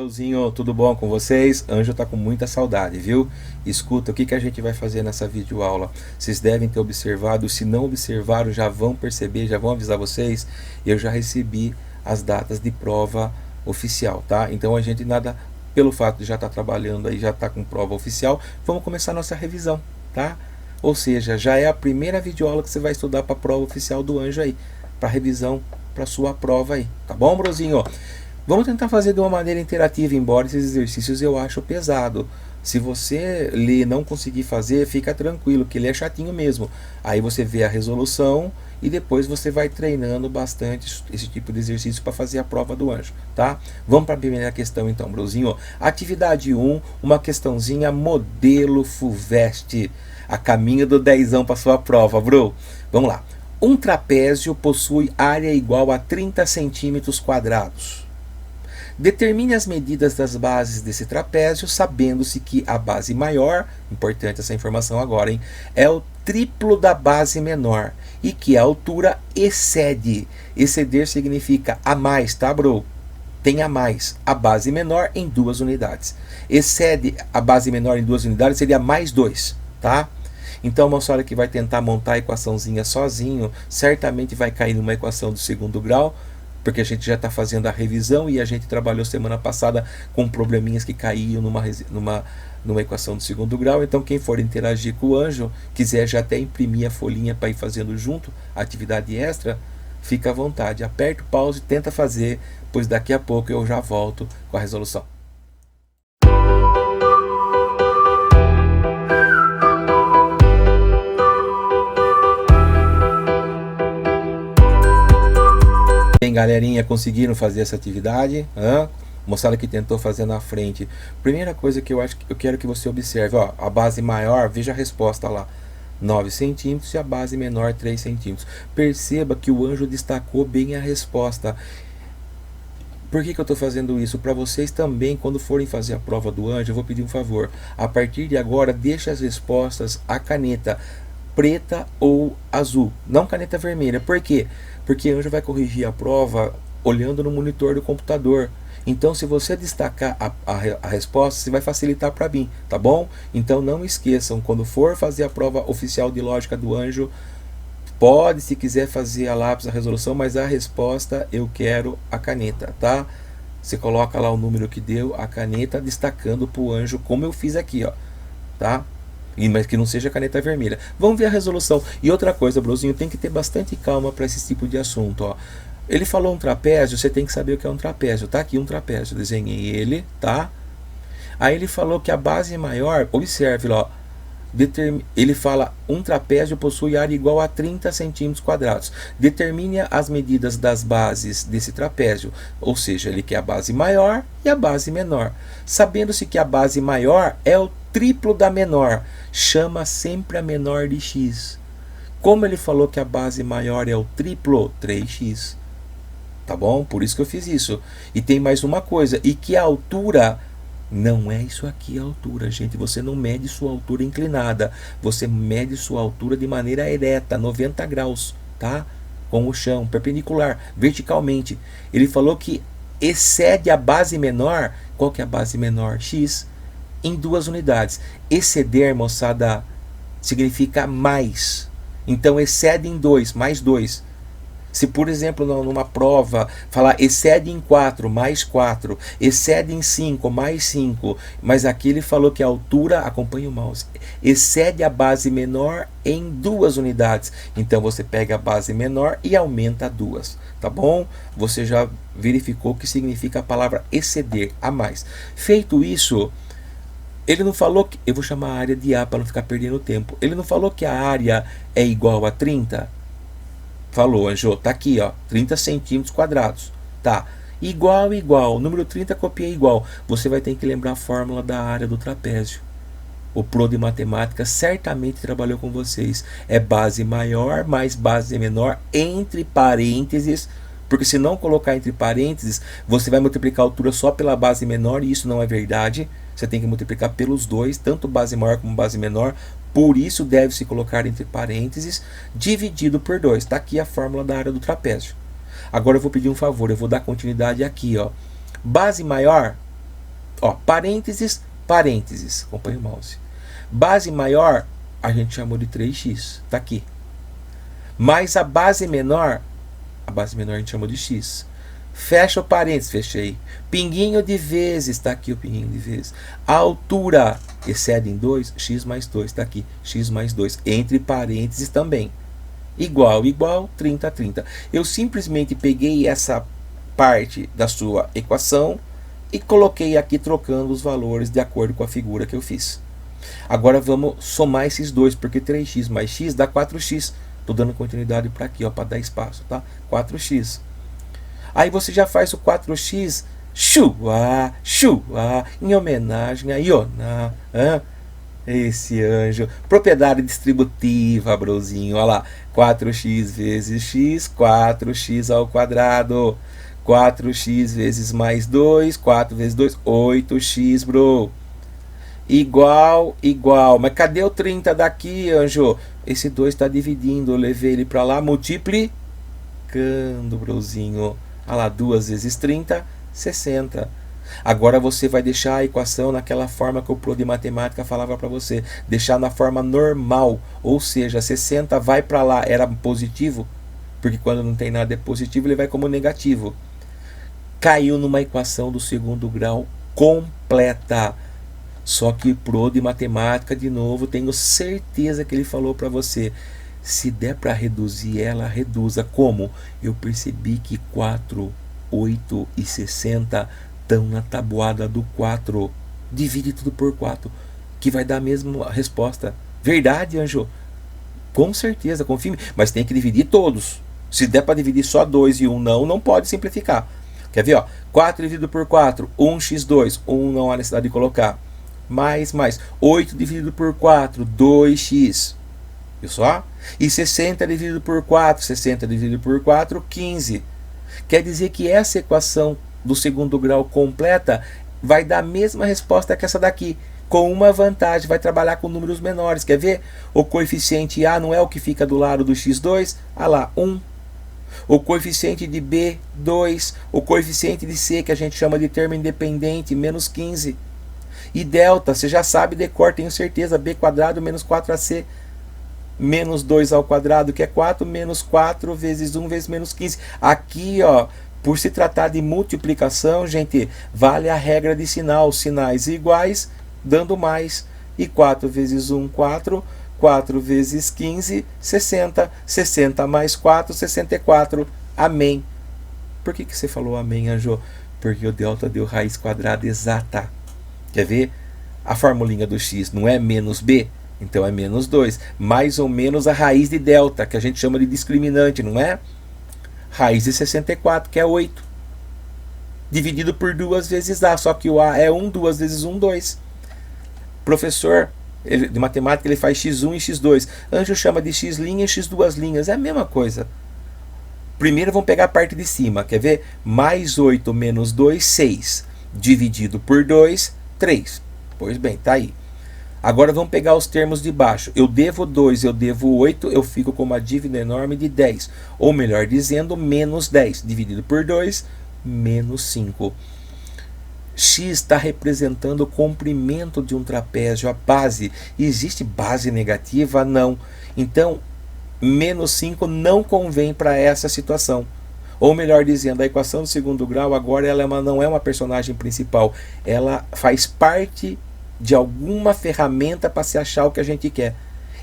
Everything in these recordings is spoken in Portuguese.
Bruzinho, tudo bom com vocês? Anjo tá com muita saudade, viu? Escuta, o que a gente vai fazer nessa videoaula? Vocês devem ter observado, se não observaram, já vão perceber, já vão avisar vocês. Eu já recebi as datas de prova oficial, tá? Então a gente nada, pelo fato de já estar trabalhando aí, já tá com prova oficial, vamos começar nossa revisão, tá? Ou seja, já é a primeira videoaula que você vai estudar para a prova oficial do Anjo aí, para revisão para sua prova aí, tá bom, Bruzinho? Vamos tentar fazer de uma maneira interativa, embora esses exercícios eu acho pesado. Se você ler e não conseguir fazer, fica tranquilo, que ele é chatinho mesmo. Aí você vê a resolução e depois você vai treinando bastante esse tipo de exercício para fazer a prova do Anjo, tá? Vamos para a primeira questão então, Bruzinho. Atividade 1, uma questãozinha modelo FUVEST, a caminho do 10ão para sua prova, Bru. Vamos lá. Um trapézio possui área igual a 30 centímetros quadrados. Determine as medidas das bases desse trapézio, sabendo-se que a base maior, importante essa informação agora, hein, é o triplo da base menor e que a altura excede. Exceder significa a mais, tá, bro? Tem a mais. A base menor em 2 unidades. Excede a base menor em 2 unidades seria mais 2, tá? Então, uma senhora que vai tentar montar a equaçãozinha sozinho, certamente vai cair numa equação do segundo grau, porque a gente já está fazendo a revisão e a gente trabalhou semana passada com probleminhas que caíam numa equação do segundo grau. Então quem for interagir com o Anjo, quiser já até imprimir a folhinha para ir fazendo junto, a atividade extra, fica à vontade, aperta o pause e tenta fazer, pois daqui a pouco eu já volto com a resolução. Bem, galerinha, conseguiram fazer essa atividade? Moçada que tentou fazer na frente. Primeira coisa que eu quero que você observe, ó, a base maior, veja a resposta lá, 9 centímetros e a base menor 3 centímetros. Perceba que o Anjo destacou bem a resposta. Por que eu estou fazendo isso? Para vocês também, quando forem fazer a prova do Anjo, eu vou pedir um favor. A partir de agora, deixe as respostas a caneta preta ou azul, não caneta vermelha. Por quê? Porque o Anjo vai corrigir a prova olhando no monitor do computador. Então, se você destacar a resposta, você vai facilitar para mim, tá bom? Então, não esqueçam, quando for fazer a prova oficial de lógica do Anjo, pode, se quiser, fazer a lápis, a resolução, mas a resposta eu quero a caneta, tá? Você coloca lá o número que deu, a caneta, destacando para o Anjo, como eu fiz aqui, ó, tá? Mas que não seja caneta vermelha. Vamos ver a resolução. E outra coisa, Bruzinho, tem que ter bastante calma para esse tipo de assunto, ó. Ele falou um trapézio, você tem que saber o que é um trapézio. Tá aqui um trapézio, desenhei ele, tá? Aí ele falou que a base maior, observe lá, ó, ele fala, um trapézio possui área igual a 30 centímetros quadrados. Determine as medidas das bases desse trapézio, ou seja, ele quer a base maior e a base menor. Sabendo-se que a base maior é o triplo da menor, chama sempre a menor de x. Como ele falou que a base maior é o triplo, 3x. Tá bom? Por isso que eu fiz isso. E tem mais uma coisa, e que a altura não é isso aqui a altura, gente. Você não mede sua altura inclinada, você mede sua altura de maneira ereta, 90 graus, tá? Com o chão, perpendicular, verticalmente. Ele falou que excede a base menor. Qual que é a base menor? X. Em 2 unidades. Exceder, moçada, significa mais. Então excede em 2, mais 2. Se, por exemplo, numa prova, falar excede em 4, mais 4, excede em 5, mais 5, mas aqui ele falou que a altura, acompanha o mouse, excede a base menor em 2 unidades. Então você pega a base menor e aumenta 2, tá bom? Você já verificou o que significa a palavra exceder, a mais. Feito isso, ele não falou que, eu vou chamar a área de A para não ficar perdendo tempo, ele não falou que a área é igual a 30? Falou, Anjo, tá aqui, ó, 30 centímetros quadrados, tá, igual, o número 30 copiei igual, você vai ter que lembrar a fórmula da área do trapézio. O Pro de Matemática certamente trabalhou com vocês, é base maior mais base menor, entre parênteses, porque se não colocar entre parênteses, você vai multiplicar a altura só pela base menor, e isso não é verdade, você tem que multiplicar pelos dois, tanto base maior como base menor. Por isso deve-se colocar entre parênteses, dividido por 2. Está aqui a fórmula da área do trapézio. Agora eu vou pedir um favor, eu vou dar continuidade aqui, ó. Base maior Ó, parênteses, parênteses, acompanha o mouse. Base maior, a gente chamou de 3x, tá aqui. Mas a base menor a gente chamou de x. Fecha o parênteses, fechei. Pinguinho de vezes, tá aqui o pinguinho de vezes. A altura excede em 2, x mais 2, tá aqui, x mais 2. Entre parênteses também. Igual, igual, 30, 30. Eu simplesmente peguei essa parte da sua equação e coloquei aqui trocando os valores de acordo com a figura que eu fiz. Agora vamos somar esses dois, porque 3x mais x dá 4x. Estou dando continuidade para aqui, para dar espaço, tá? 4x. Aí você já faz o 4x, em homenagem a Ioná. Esse anjo. Propriedade distributiva, brozinho. Olha lá. 4x vezes x, 4x ao quadrado. 4x vezes mais 2, 4 vezes 2, 8x, bro. Igual, igual. Mas cadê o 30 daqui, anjo? Esse 2 está dividindo. Eu levei ele para lá, multiplicando, brozinho. Olha lá, 2 vezes 30, 60. Agora você vai deixar a equação naquela forma que o pro de matemática falava para você. Deixar na forma normal. Ou seja, 60 vai para lá. Era positivo. Porque quando não tem nada é positivo, ele vai como negativo. Caiu numa equação do segundo grau completa. Só que pro de matemática, de novo, tenho certeza que ele falou para você. Se der para reduzir ela, reduza. Como? Eu percebi que 4, 8 e 60 estão na tabuada do 4. Divide tudo por 4, que vai dar a mesma resposta. Verdade, anjo? Com certeza, confirme. Mas tem que dividir todos. Se der para dividir só 2 e 1 não pode simplificar. Quer ver? Ó? 4 dividido por 4, 1x2. 1 não há necessidade de colocar. Mais. 8 dividido por 4, 2x. Viu só? E 60 dividido por 4, 60 dividido por 4, 15. Quer dizer que essa equação do segundo grau completa vai dar a mesma resposta que essa daqui, com uma vantagem, vai trabalhar com números menores. Quer ver? O coeficiente A não é o que fica do lado do x2? Ah lá, 1. O coeficiente de B, 2. O coeficiente de C, que a gente chama de termo independente, menos 15. E delta, você já sabe de cor, tenho certeza, b quadrado menos 4ac, menos 2 ao quadrado, que é 4, menos 4 vezes 1 vezes menos 15. Aqui, ó, por se tratar de multiplicação, gente, vale a regra de sinal, sinais iguais, dando mais. E 4 vezes 1, 4, 4 vezes 15, 60, 60 mais 4, 64, amém. Por que você falou amém, anjo? Porque o delta deu raiz quadrada exata. Quer ver? A formulinha do x não é menos b? Então é menos 2. Mais ou menos a raiz de delta, que a gente chama de discriminante, não é? Raiz de 64, que é 8. Dividido por 2 vezes a. Só que o a é 1, 2 vezes 1, 2. Professor de matemática, ele faz x1 e x2. Anjo chama de x' e x2 linhas. É a mesma coisa. Primeiro vamos pegar a parte de cima. Quer ver? Mais 8 menos 2, 6. Dividido por 2, 3. Pois bem, tá aí. Agora vamos pegar os termos de baixo. Eu devo 2, eu devo 8, eu fico com uma dívida enorme de 10. Ou melhor dizendo, menos 10. Dividido por 2, menos 5. X está representando o comprimento de um trapézio, a base. Existe base negativa? Não. Então, menos 5 não convém para essa situação. Ou melhor dizendo, a equação do segundo grau agora ela não é uma personagem principal. Ela faz parte de alguma ferramenta para se achar o que a gente quer.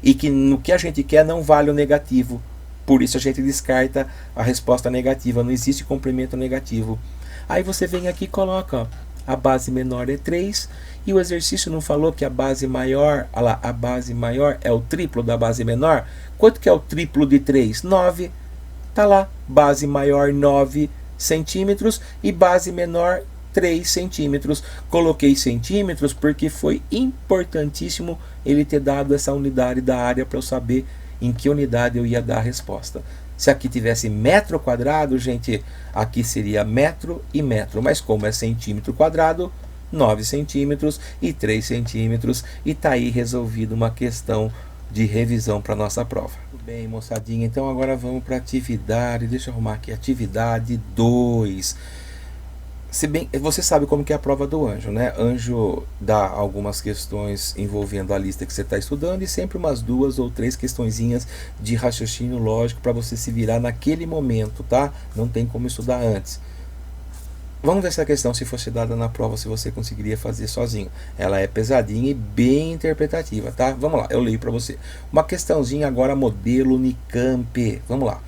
E que no que a gente quer não vale o negativo. Por isso a gente descarta a resposta negativa. Não existe comprimento negativo. Aí você vem aqui e coloca, ó, a base menor é 3. E o exercício não falou que a base maior, olha lá, a base maior é o triplo da base menor? Quanto que é o triplo de 3? 9. Tá lá, base maior 9 centímetros e base menor 3 centímetros. Coloquei centímetros porque foi importantíssimo ele ter dado essa unidade da área para eu saber em que unidade eu ia dar a resposta. Se aqui tivesse metro quadrado, gente, aqui seria metro e metro. Mas como é centímetro quadrado, 9 centímetros e 3 centímetros. E tá aí resolvido uma questão de revisão para nossa prova. Tudo bem, moçadinha? Então agora vamos para atividade. Deixa eu arrumar aqui. Atividade 2. Se bem, você sabe como que é a prova do anjo, né? Anjo dá algumas questões envolvendo a lista que você está estudando e sempre umas 2 ou 3 questõezinhas de raciocínio lógico para você se virar naquele momento, tá? Não tem como estudar antes. Vamos ver se a questão, se fosse dada na prova, se você conseguiria fazer sozinho. Ela é pesadinha e bem interpretativa, tá? Vamos lá, eu leio para você. Uma questãozinha agora, modelo Unicamp. Vamos lá.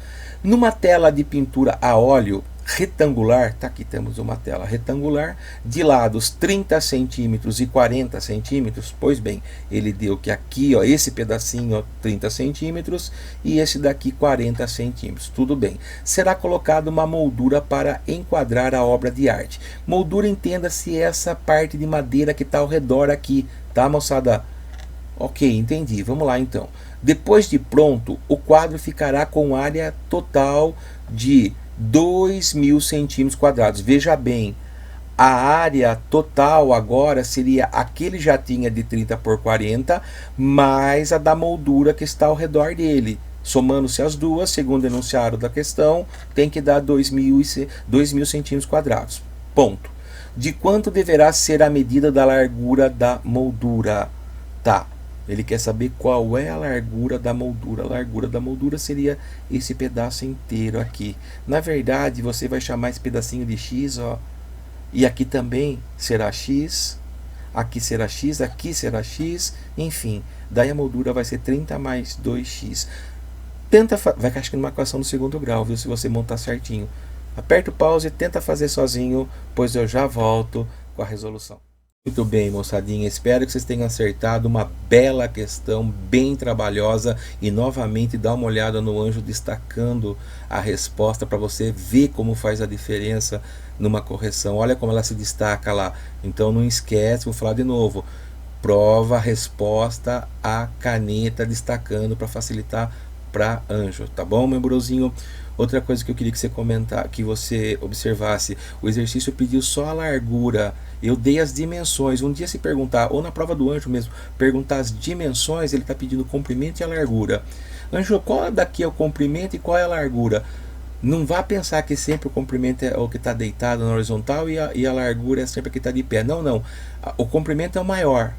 Numa tela de pintura a óleo retangular, tá aqui, temos uma tela retangular, de lados 30 centímetros e 40 centímetros, pois bem, ele deu que aqui, ó, esse pedacinho, ó, 30 centímetros, e esse daqui 40 centímetros, tudo bem. Será colocada uma moldura para enquadrar a obra de arte. Moldura, entenda-se essa parte de madeira que está ao redor aqui, tá, moçada? Ok, entendi, vamos lá então. Depois de pronto, o quadro ficará com área total de 2.000 centímetros quadrados. Veja bem, a área total agora seria aquele jatinho de 30 por 40, mais a da moldura que está ao redor dele. Somando-se as duas, segundo o enunciado da questão, tem que dar 2.000 centímetros quadrados. Ponto. De quanto deverá ser a medida da largura da moldura? Tá. Ele quer saber qual é a largura da moldura. A largura da moldura seria esse pedaço inteiro aqui. Na verdade, você vai chamar esse pedacinho de x, ó. E aqui também será x. Aqui será x, aqui será x. Enfim, daí a moldura vai ser 30 mais 2x. Vai cair numa equação do segundo grau, viu? Se você montar certinho. Aperta o pause e tenta fazer sozinho, pois eu já volto com a resolução. Muito bem, moçadinha, espero que vocês tenham acertado uma bela questão, bem trabalhosa, e novamente dá uma olhada no anjo destacando a resposta para você ver como faz a diferença numa correção. Olha como ela se destaca lá. Então não esquece, vou falar de novo, prova, resposta, a caneta destacando para facilitar para anjo, tá bom, meu brozinho? Outra coisa que eu queria que você comentasse, que você observasse, o exercício pediu só a largura. Eu dei as dimensões. Um dia se perguntar, ou na prova do anjo mesmo, perguntar as dimensões, ele está pedindo o comprimento e a largura. Anjo, qual daqui é o comprimento e qual é a largura? Não vá pensar que sempre o comprimento é o que está deitado na horizontal e a largura é sempre o que está de pé. Não, não. O comprimento é o maior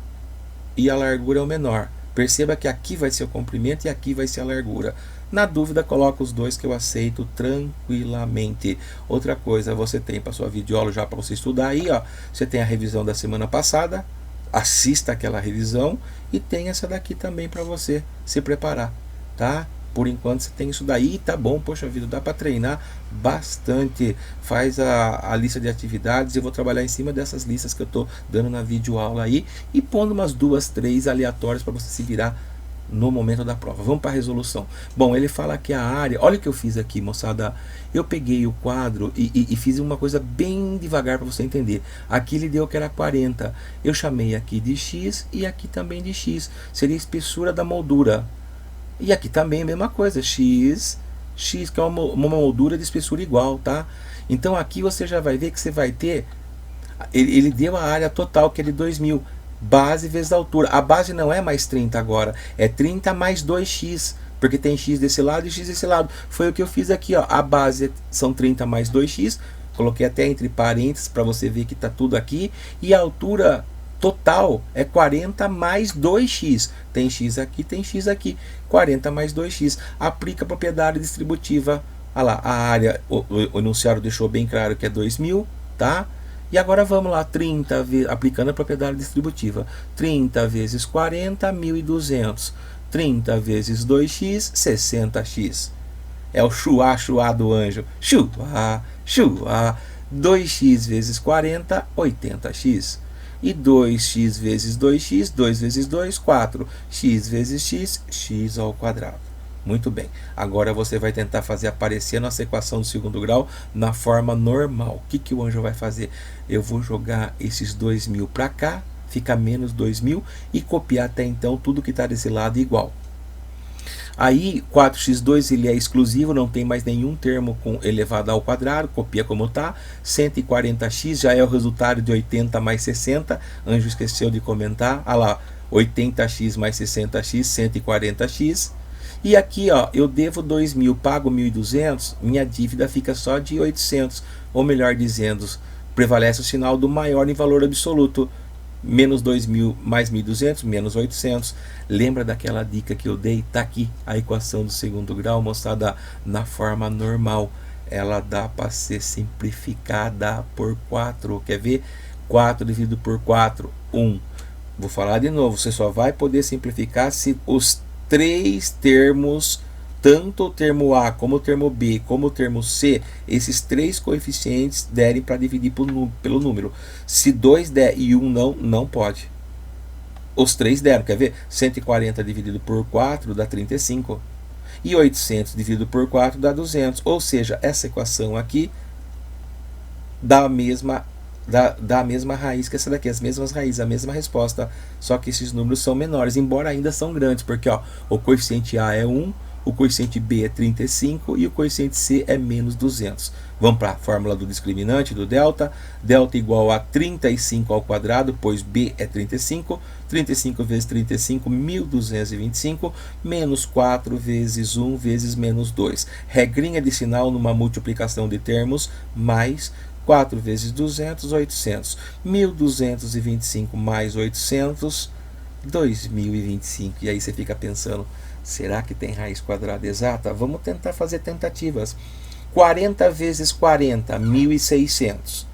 e a largura é o menor. Perceba que aqui vai ser o comprimento e aqui vai ser a largura. Na dúvida, coloca os dois que eu aceito tranquilamente. Outra coisa, você tem para sua videoaula já para você estudar aí, ó. Você tem a revisão da semana passada, assista aquela revisão e tem essa daqui também para você se preparar, tá? Por enquanto você tem isso daí, tá bom, poxa vida, dá para treinar bastante. Faz a lista de atividades, eu vou trabalhar em cima dessas listas que eu tô dando na videoaula aí e pondo umas 2, 3 aleatórias para você se virar no momento da prova. Vamos para a resolução. Bom, ele fala que a área, olha o que eu fiz aqui, moçada. Eu peguei o quadro e fiz uma coisa bem devagar para você entender. Aqui ele deu que era 40. Eu chamei aqui de x e aqui também de x. Seria a espessura da moldura. E aqui também a mesma coisa, x, que é uma moldura de espessura igual, tá? Então aqui você já vai ver que você vai ter, ele deu a área total, que é de 2.000, base vezes a altura. A base não é mais 30 agora, é 30 mais 2x, porque tem x desse lado e x desse lado. Foi o que eu fiz aqui, ó. A base são 30 mais 2x, coloquei até entre parênteses para você ver que tá tudo aqui, e a altura total é 40 mais 2x. Tem x aqui, tem x aqui. 40 mais 2x. Aplica a propriedade distributiva. Olha lá, a área, o enunciado deixou bem claro que é 2.000, tá? E agora vamos lá, 30 aplicando a propriedade distributiva. 30 vezes 40, 1.200. 30 vezes 2x, 60x. É o chuá do anjo. Chuá, chuá. 2x vezes 40, 80x. E 2x vezes 2x, 2 vezes 2, 4. X vezes x, x ao quadrado. Muito bem. Agora você vai tentar fazer aparecer nossa equação do segundo grau na forma normal. O que o anjo vai fazer? Eu vou jogar esses 2.000 para cá, fica menos 2.000, e copiar até então tudo que está desse lado igual. Aí 4x2 ele é exclusivo, não tem mais nenhum termo com elevado ao quadrado, copia como está. 140x já é o resultado de 80 mais 60, anjo esqueceu de comentar, olha lá, 80x mais 60x, 140x. E aqui, ó, eu devo 2.000, pago 1.200, minha dívida fica só de 800, ou melhor dizendo, prevalece o sinal do maior em valor absoluto. Menos 2.000 mais 1.200, menos 800. Lembra daquela dica que eu dei? Tá aqui a equação do segundo grau mostrada na forma normal. Ela dá para ser simplificada por 4. Quer ver? 4 dividido por 4, 1. Vou falar de novo. Você só vai poder simplificar se os três termos, tanto o termo A, como o termo B, como o termo C, esses três coeficientes derem para dividir pelo número. Se 2 der e 1 não, não pode. Os três deram, quer ver? 140 dividido por 4 dá 35. E 800 dividido por 4 dá 200. Ou seja, essa equação aqui dá a mesma raiz que essa daqui, as mesmas raízes, a mesma resposta. Só que esses números são menores, embora ainda são grandes, porque ó, o coeficiente A é 1, o coeficiente B é 35 e o coeficiente C é menos 200. Vamos para a fórmula do discriminante, do delta. Delta igual a 35 ao quadrado, pois B é 35. 35 vezes 35, 1.225, menos 4 vezes 1 vezes menos 2. Regrinha de sinal numa multiplicação de termos, mais 4 vezes 200, 800. 1.225 mais 800, 2.025. E aí você fica pensando, será que tem raiz quadrada exata? Vamos tentar fazer tentativas. 40 vezes 40, 1.600.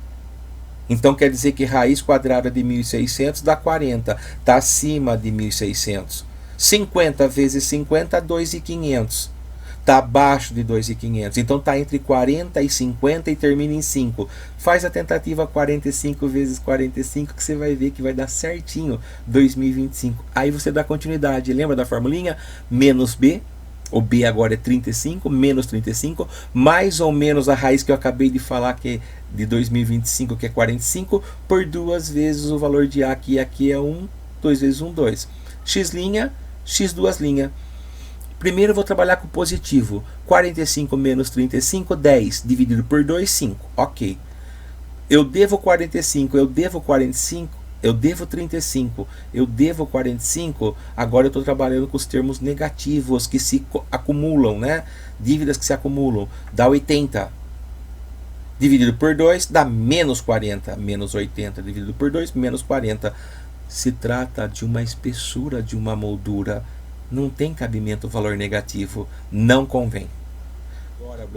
Então quer dizer que raiz quadrada de 1.600 dá 40. Está acima de 1.600. 50 vezes 50, 2.500. Está abaixo de 2.500. Então está entre 40 e 50 e termina em 5. Faz a tentativa 45 vezes 45 que você vai ver que vai dar certinho 2.025. Aí você dá continuidade. Lembra da formulinha? Menos B. O B agora é 35, menos 35, mais ou menos a raiz que eu acabei de falar, que é de 2025, que é 45, por 2 vezes o valor de A, que aqui é 1, 2 vezes 1, 2. X', X2'. Primeiro eu vou trabalhar com o positivo. 45 menos 35, 10. Dividido por 2, 5. Ok. Eu devo 45, eu devo 45... Eu devo 35, eu devo 45, agora eu estou trabalhando com os termos negativos que se acumulam, né? Dívidas que se acumulam, dá 80. Dividido por 2 dá menos 40, menos 80 dividido por 2, menos 40. Se trata de uma espessura de uma moldura, não tem cabimento valor negativo, não convém.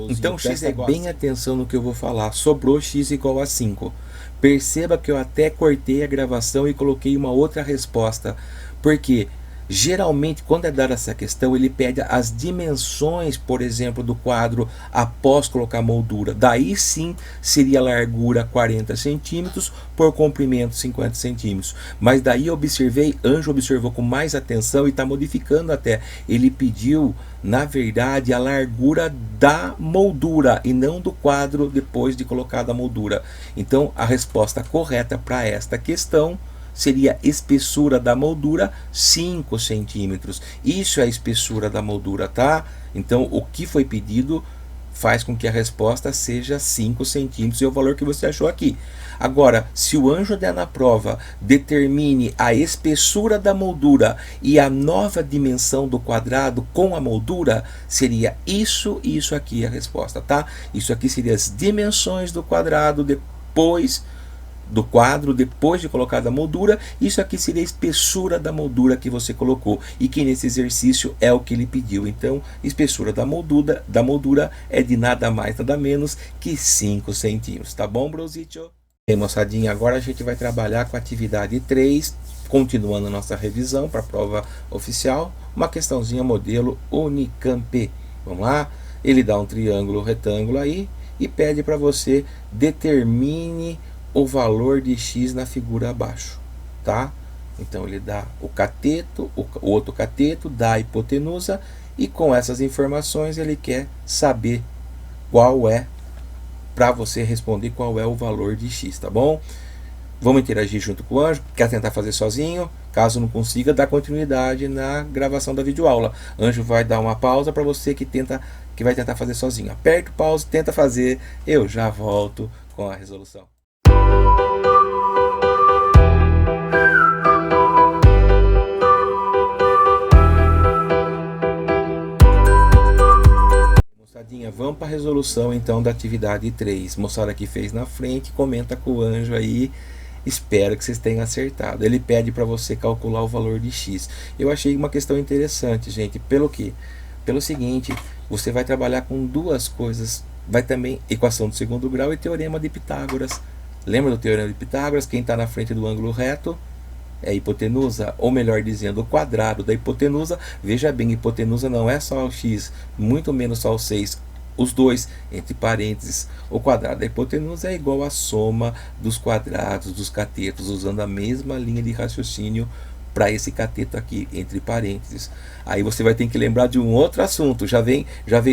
Então x é bem atenção no que eu vou falar. Sobrou x igual a 5. Perceba que eu até cortei a gravação e coloquei uma outra resposta. Porque geralmente quando é dada essa questão ele pede as dimensões, por exemplo, do quadro após colocar a moldura. Daí sim seria largura 40 centímetros por comprimento 50 centímetros. Mas daí eu observei, Anjo observou com mais atenção e está modificando até. Ele pediu, na verdade, a largura da moldura e não do quadro depois de colocada a moldura. Então a resposta correta para esta questão seria espessura da moldura 5 centímetros. Isso é a espessura da moldura, tá? Então o que foi pedido faz com que a resposta seja 5 centímetros, e é o valor que você achou aqui. Agora, se o Anjo der na prova, determine a espessura da moldura e a nova dimensão do quadrado com a moldura, seria isso e isso aqui a resposta, tá? Isso aqui seria as dimensões do quadrado depois do quadro, depois de colocada a moldura. Isso aqui seria a espessura da moldura que você colocou, e que nesse exercício é o que ele pediu. Então, espessura da moldura é de nada mais, nada menos que 5 centímetros. Tá bom, Brositio? Bem, moçadinha, agora a gente vai trabalhar com a atividade 3, continuando a nossa revisão para a prova oficial. Uma questãozinha modelo Unicamp. Vamos lá? Ele dá um triângulo retângulo aí e pede para você determine o valor de x na figura abaixo, tá? Então ele dá o cateto, o outro cateto, dá a hipotenusa, e com essas informações ele quer saber qual é, para você responder qual é o valor de x, tá bom? Vamos interagir junto com o Anjo. Quer tentar fazer sozinho? Caso não consiga, dá continuidade na gravação da videoaula. Anjo vai dar uma pausa para você que vai tentar fazer sozinho. Aperta o pause, tenta fazer, eu já volto com a resolução. Moçadinha, vamos para a resolução então da atividade 3. Moçada que fez na frente, comenta com o anjo aí. Espero que vocês tenham acertado. Ele pede para você calcular o valor de x. Eu achei uma questão interessante, gente. Pelo quê? Pelo seguinte, você vai trabalhar com duas coisas. Vai também equação do segundo grau e teorema de Pitágoras. Lembra do teorema de Pitágoras? Quem está na frente do ângulo reto é a hipotenusa, ou melhor dizendo, o quadrado da hipotenusa. Veja bem, hipotenusa não é só o x, muito menos só o 6. Os dois, entre parênteses, o quadrado da hipotenusa é igual à soma dos quadrados dos catetos, usando a mesma linha de raciocínio para esse cateto aqui, entre parênteses. Aí você vai ter que lembrar de um outro assunto. Já veio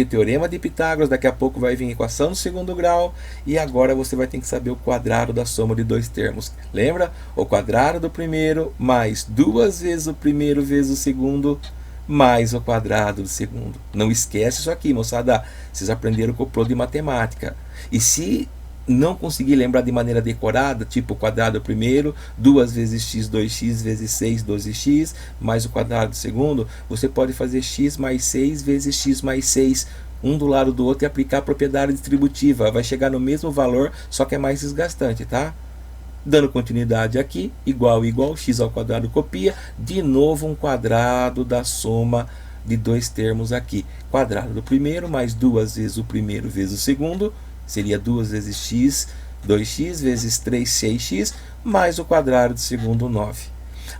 o teorema de Pitágoras, daqui a pouco vai vir a equação do segundo grau, e agora você vai ter que saber o quadrado da soma de dois termos. Lembra? O quadrado do primeiro mais duas vezes o primeiro vezes o segundo, mais o quadrado do segundo. Não esquece isso aqui, moçada. Vocês aprenderam com o Pro de Matemática. E se não conseguir lembrar de maneira decorada, tipo o quadrado do primeiro, 2 vezes x, 2x vezes 6, 12x, mais o quadrado do segundo, você pode fazer x mais 6 vezes x mais 6, um do lado do outro, e aplicar a propriedade distributiva. Vai chegar no mesmo valor, só que é mais desgastante, tá? Dando continuidade aqui, igual, x ao quadrado copia, de novo um quadrado da soma de dois termos aqui. Quadrado do primeiro mais 2 vezes o primeiro vezes o segundo, seria 2 vezes x, 2x vezes 3, 6x, mais o quadrado do segundo, 9.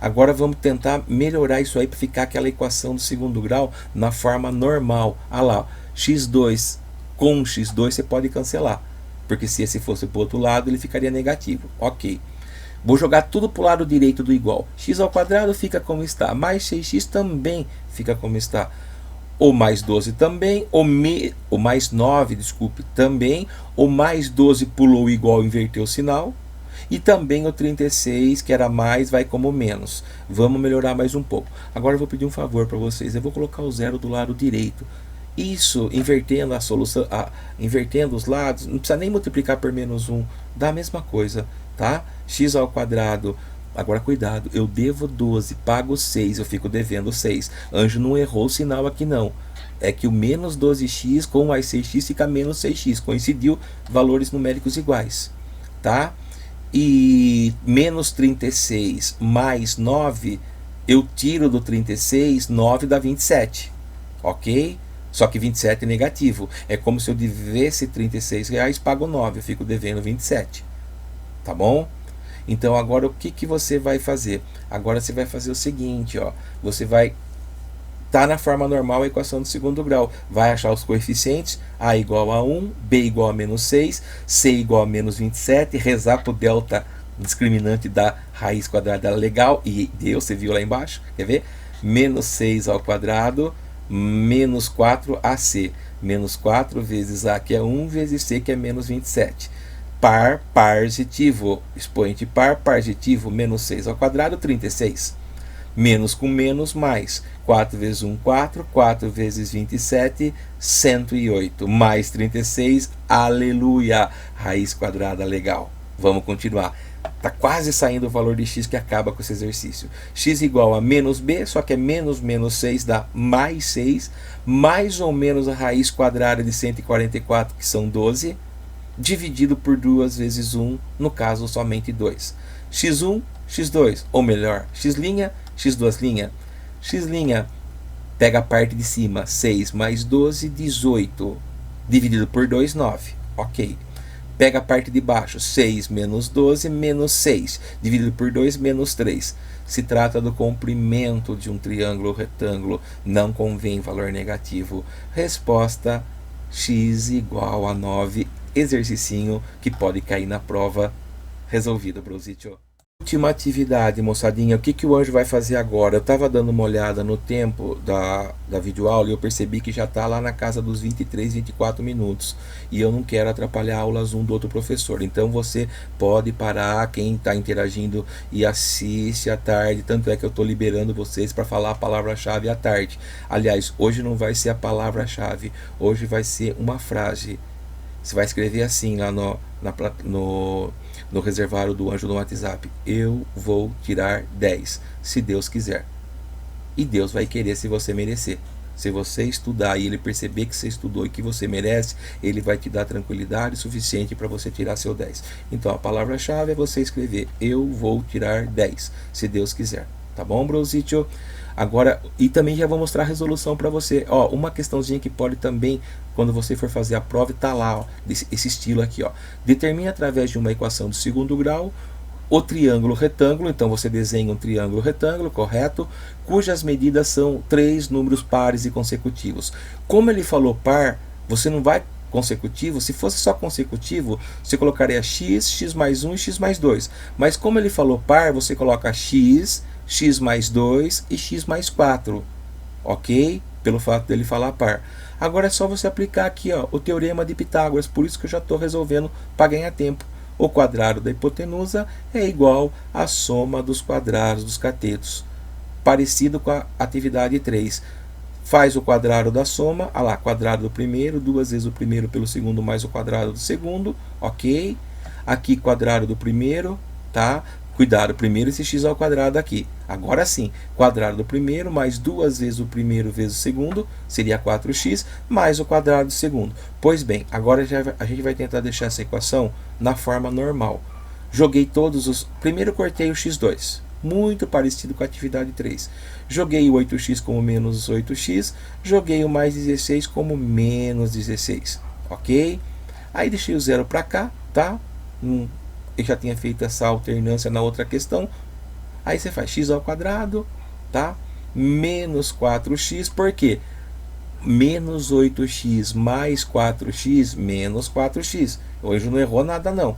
Agora vamos tentar melhorar isso aí para ficar aquela equação do segundo grau na forma normal. Ah lá, x2 com x2 você pode cancelar, porque se esse fosse para o outro lado, ele ficaria negativo. Ok. Vou jogar tudo para o lado direito do igual. X ao quadrado fica como está. Mais 6x também fica como está. O mais 12 também. O mais 9, desculpe, também. O mais 12 pulou o igual, inverteu o sinal. E também o 36, que era mais, vai como menos. Vamos melhorar mais um pouco. Agora eu vou pedir um favor para vocês. Eu vou colocar o zero do lado direito. Isso, invertendo a solução, invertendo os lados, não precisa nem multiplicar por menos 1, dá a mesma coisa, tá? X ao quadrado, agora cuidado, eu devo 12, pago 6, eu fico devendo 6. Anjo não errou o sinal aqui não, é que o menos 12x com mais 6x fica menos 6x, coincidiu valores numéricos iguais, tá? E menos 36 mais 9, eu tiro do 36, 9 dá 27, ok? Só que 27 é negativo. É como se eu devesse R$36, pago 9, eu fico devendo 27. Tá bom? Então agora o que você vai fazer? Agora você vai fazer o seguinte, ó. Você vai na forma normal a equação do segundo grau. Vai achar os coeficientes, A igual a 1, B igual a menos 6, C igual a menos 27, rezar para o delta discriminante da raiz quadrada legal, e deu, você viu lá embaixo, quer ver? Menos 6 ao quadrado, menos 4ac, menos 4 vezes a, que é 1, vezes c, que é menos 27. Par, parzitivo, expoente par, parzitivo, menos 6 ao quadrado, 36. Menos com menos, mais. 4 vezes 1, 4, 4 vezes 27, 108. Mais 36, aleluia, raiz quadrada legal. Vamos continuar. Está quase saindo o valor de x, que acaba com esse exercício. X igual a menos b, só que é menos 6 dá mais 6, mais ou menos a raiz quadrada de 144, que são 12, dividido por 2 vezes 1, no caso somente 2. x1, x2, ou melhor, x', x2'. X', pega a parte de cima, 6 mais 12, 18, dividido por 2, 9. Ok. Pega a parte de baixo, 6 menos 12, menos 6, dividido por 2, menos 3. Se trata do comprimento de um triângulo retângulo, não convém valor negativo. Resposta, x igual a 9, exercicinho que pode cair na prova. Resolvido, Brositio. Última atividade, moçadinha. O que o anjo vai fazer agora? Eu estava dando uma olhada no tempo da videoaula e eu percebi que já está lá na casa dos 23, 24 minutos. E eu não quero atrapalhar a aula Zoom do outro professor. Então você pode parar, quem está interagindo, e assiste à tarde. Tanto é que eu estou liberando vocês para falar a palavra-chave à tarde. Aliás, hoje não vai ser a palavra-chave. Hoje vai ser uma frase. Você vai escrever assim lá no reservário do anjo no WhatsApp: eu vou tirar 10, se Deus quiser. E Deus vai querer se você merecer. Se você estudar e ele perceber que você estudou e que você merece, ele vai te dar tranquilidade suficiente para você tirar seu 10. Então a palavra-chave é você escrever: eu vou tirar 10, se Deus quiser. Tá bom, Brositio? Agora, e também já vou mostrar a resolução para você. Ó, uma questãozinha que pode também, quando você for fazer a prova, tá lá, ó, esse estilo aqui, ó. Determine através de uma equação do segundo grau o triângulo retângulo. Então você desenha um triângulo retângulo, correto? Cujas medidas são 3 números pares e consecutivos. Como ele falou par, você não vai consecutivo. Se fosse só consecutivo, você colocaria x, x mais 1 e x mais 2. Mas como ele falou par, você coloca x, x mais 2 e x mais 4. Ok? Pelo fato dele falar par. Agora é só você aplicar aqui, ó, o teorema de Pitágoras. Por isso que eu já estou resolvendo para ganhar tempo. O quadrado da hipotenusa é igual à soma dos quadrados dos catetos. Parecido com a atividade 3. Faz o quadrado da soma, ah lá, quadrado do primeiro, 2 vezes o primeiro pelo segundo mais o quadrado do segundo, ok? Aqui quadrado do primeiro, tá? Cuidado, primeiro esse x ao quadrado aqui. Agora sim, quadrado do primeiro mais 2 vezes o primeiro vezes o segundo, seria 4x, mais o quadrado do segundo. Pois bem, agora a gente vai tentar deixar essa equação na forma normal. Joguei todos os... Primeiro cortei o x2, muito parecido com a atividade 3. Joguei o 8x como menos 8x, joguei o mais 16 como menos 16, ok? Aí deixei o zero para cá, tá? Eu já tinha feito essa alternância na outra questão. Aí você faz x ao quadrado, tá? Menos 4x, por quê? Menos 8x mais 4x, menos 4x. Hoje não errou nada não.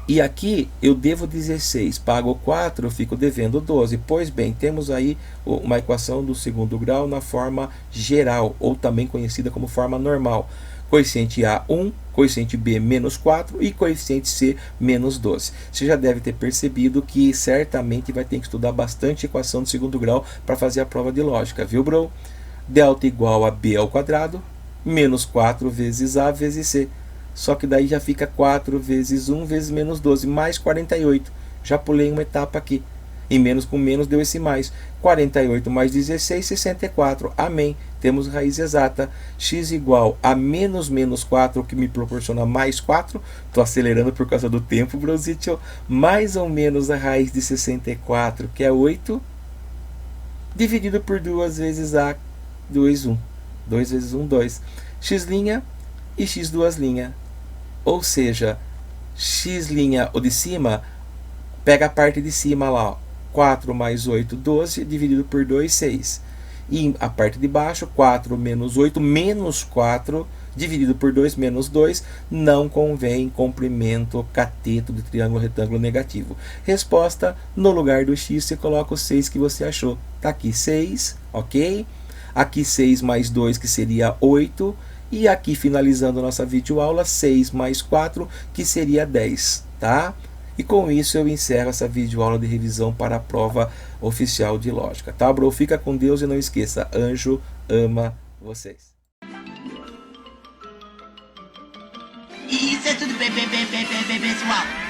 E aqui eu devo 16, pago 4, eu fico devendo 12. Pois bem, temos aí uma equação do segundo grau na forma geral, ou também conhecida como forma normal. Coeficiente A 1, coeficiente B menos 4 e coeficiente C menos 12. Você já deve ter percebido que certamente vai ter que estudar bastante equação do segundo grau para fazer a prova de lógica, viu, bro? Delta igual a B ao quadrado, menos 4 vezes A vezes C. Só que daí já fica 4 vezes 1 vezes menos 12, mais 48. Já pulei uma etapa aqui. E menos com menos deu esse mais. 48 mais 16, 64. Amém. Temos raiz exata. X igual a menos 4, que me proporciona mais 4. Estou acelerando por causa do tempo, Brositio. Mais ou menos a raiz de 64, que é 8. Dividido por 2 vezes A, 2, 1. 2 vezes 1, 2. X' e x duas linhas. Ou seja, x', o de cima, pega a parte de cima lá, ó. 4 mais 8, 12, dividido por 2, 6. E a parte de baixo, 4 menos 8, menos 4, dividido por 2, menos 2, não convém comprimento cateto de triângulo retângulo negativo. Resposta, no lugar do x, você coloca o 6 que você achou. Tá aqui 6, ok? Aqui 6 mais 2, que seria 8. E aqui, finalizando a nossa videoaula, 6 mais 4, que seria 10, tá? E com isso eu encerro essa videoaula de revisão para a prova oficial de lógica, tá, bro? Fica com Deus e não esqueça, anjo ama vocês. Isso é tudo, pessoal.